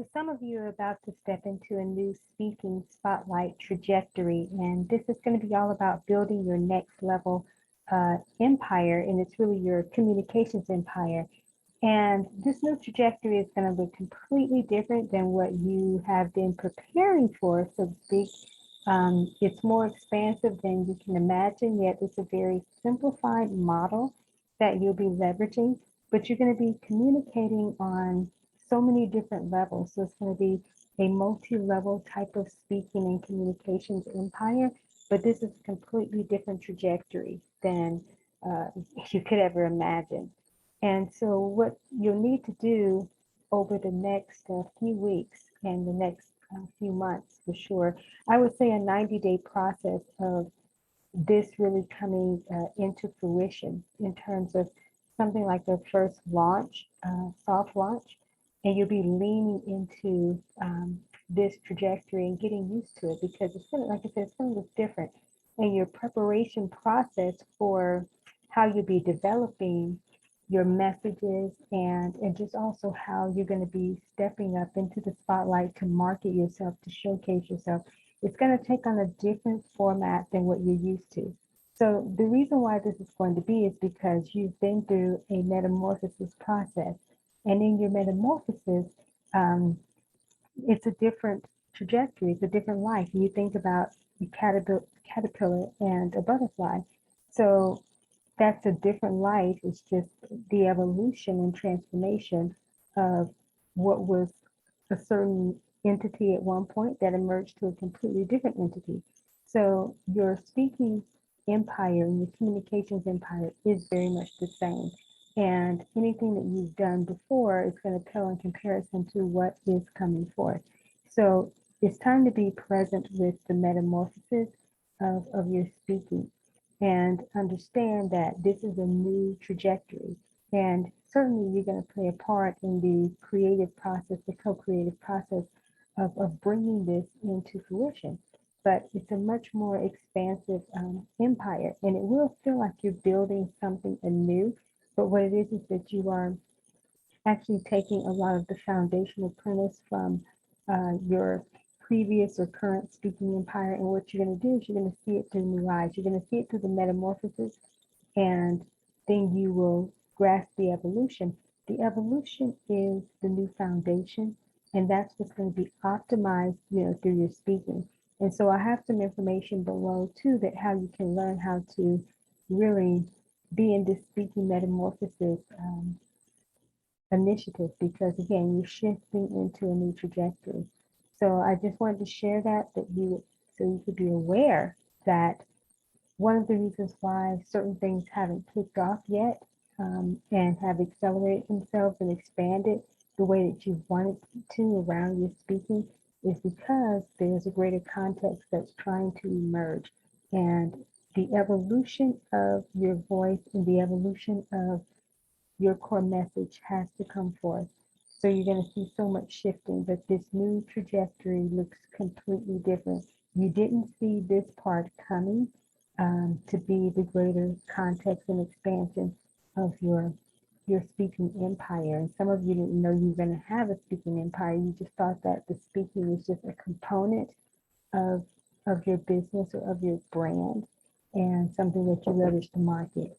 So some of you are about to step into a new speaking spotlight trajectory, and this is going to be all about building your next level empire, and it's really your communications empire. And this new trajectory is going to look completely different than what you have been preparing for, so to speak. It's more expansive than you can imagine, yet it's a very simplified model that you'll be leveraging, but you're going to be communicating on so many different levels. So it's going to be a multi-level type of speaking and communications empire, but this is a completely different trajectory than you could ever imagine. And so what you'll need to do over the next few weeks and the next few months for sure, I would say a 90-day process of this really coming into fruition in terms of something like the first launch, soft launch, and you'll be leaning into this trajectory and getting used to it, because it's going to, like I said, it's going to look different. And your preparation process for how you'll be developing your messages and just also how you're going to be stepping up into the spotlight to market yourself, to showcase yourself. It's going to take on a different format than what you're used to. So the reason why this is going to be is because you've been through a metamorphosis process. And in your metamorphosis, it's a different trajectory, it's a different life. You think about a caterpillar and a butterfly. So that's a different life. It's just the evolution and transformation of what was a certain entity at one point that emerged to a completely different entity. So your speaking empire and your communications empire is very much the same. And anything that you've done before is going to pale in comparison to what is coming forth. So it's time to be present with the metamorphosis of your speaking and understand that this is a new trajectory. And certainly you're going to play a part in the creative process, the co-creative process of bringing this into fruition. But it's a much more expansive empire, and it will feel like you're building something anew. But what it is that you are actually taking a lot of the foundational premise from your previous or current speaking empire, and what you're going to do is you're going to see it through new eyes. You're going to see it through the metamorphosis, and then you will grasp the evolution. The evolution is the new foundation, and that's what's going to be optimized, through your speaking. And so I have some information below too, that how you can learn how to really be in this speaking metamorphosis initiative, because again, you're shifting into a new trajectory. So I just wanted to share that so you could be aware that one of the reasons why certain things haven't kicked off yet and have accelerated themselves and expanded the way that you wanted to around your speaking is because there's a greater context that's trying to emerge. And the evolution of your voice and the evolution of your core message has to come forth. So you're going to see so much shifting, but this new trajectory looks completely different. You didn't see this part coming to be the greater context and expansion of your speaking empire. And some of you didn't know you were going to have a speaking empire. You just thought that the speaking was just a component of your business or of your brand and something that you leverage to market.